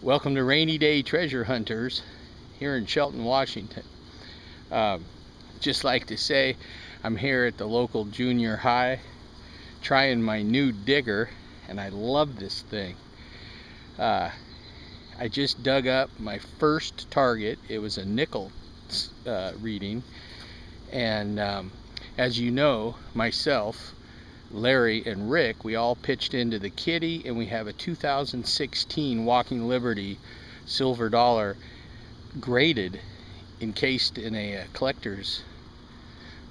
Welcome to Rainy Day Treasure Hunters here in Shelton, Washington. Just like to say, I'm here at the local junior high trying my new digger, and I love this thing. I just dug up my first target. It was a nickel reading, and as you know, myself, Larry, and Rick, we all pitched into the kitty, and we have a 2016 Walking Liberty silver dollar graded, encased in a collector's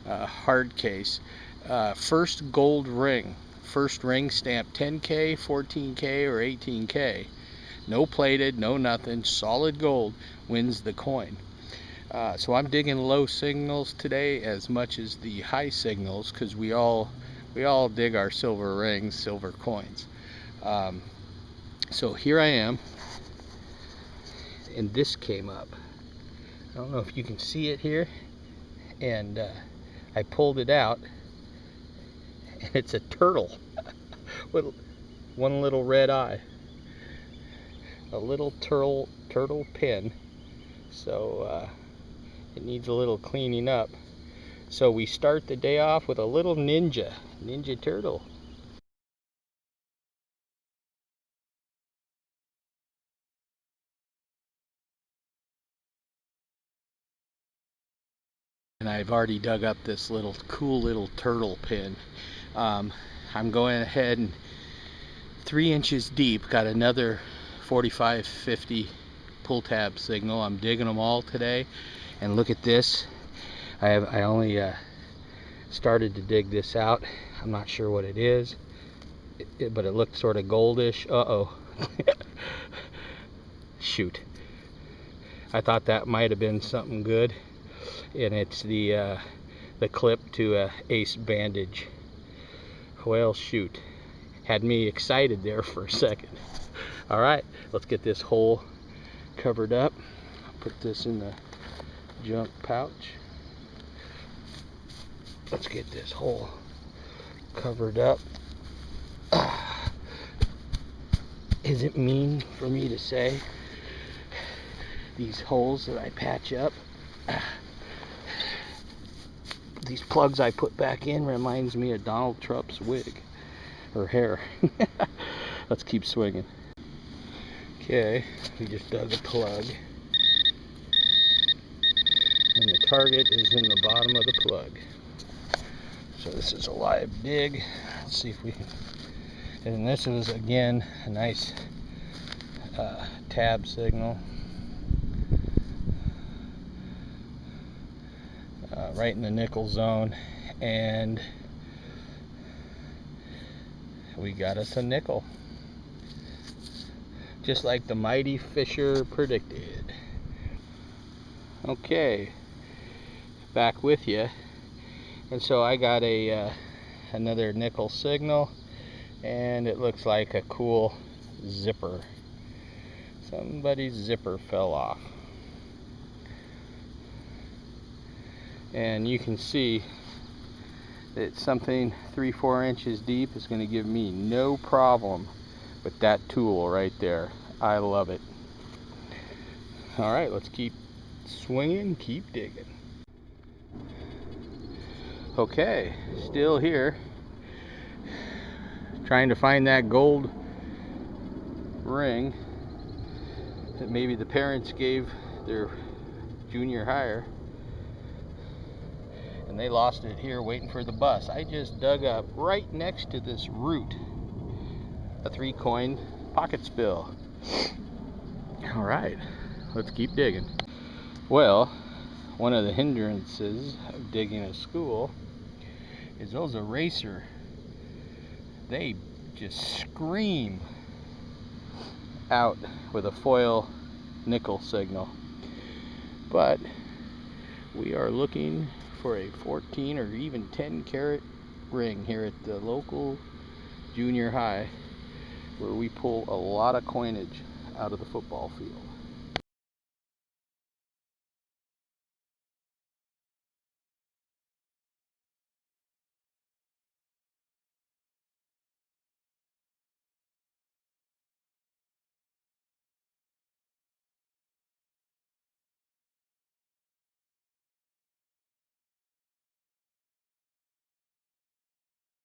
hard case. First gold ring. First ring stamped 10K, 14K, or 18K. No plated, no nothing. Solid gold wins the coin. So I'm digging low signals today as much as the high signals, because we all dig our silver rings, silver coins. So here I am, and this came up. I don't know if you can see it here, and I pulled it out, and it's a turtle with one little red eye. A little turtle pin. So it needs a little cleaning up. So we start the day off with a little ninja turtle. And I've already dug up this cool little turtle pin. I'm going ahead and 3 inches deep, got another 45-50 pull tab signal. I'm digging them all today, and look at this. I only started to dig this out. I'm not sure what it is, but it looked sort of goldish. Shoot, I thought that might have been something good, and it's the clip to a Ace bandage. Well, shoot, had me excited there for a second. All right, let's get this hole covered up. Put this in the junk pouch. Let's get this hole covered up. Is it mean for me to say these holes that I patch up, these plugs I put back in, reminds me of Donald Trump's wig or hair? Let's keep swinging. Okay, we just dug a plug, and the target is in the bottom of the plug. So this is a live dig. Let's see if we can. And this is again a nice tab signal, right in the nickel zone, and we got us a nickel, just like the mighty Fisher predicted. Okay, back with you. And so I got another nickel signal, and it looks like a cool zipper. Somebody's zipper fell off, and you can see that something 3-4 inches deep is going to give me no problem with that tool right there. I love it. All right, let's keep swinging, keep digging. Okay, still here, trying to find that gold ring that maybe the parents gave their junior hire, and they lost it here waiting for the bus. I just dug up right next to this root a 3-coin pocket spill. All right, let's keep digging. Well, one of the hindrances of digging a school is those eraser. They just scream out with a foil nickel signal. But we are looking for a 14 or even 10 carat ring here at the local junior high, where we pull a lot of coinage out of the football field.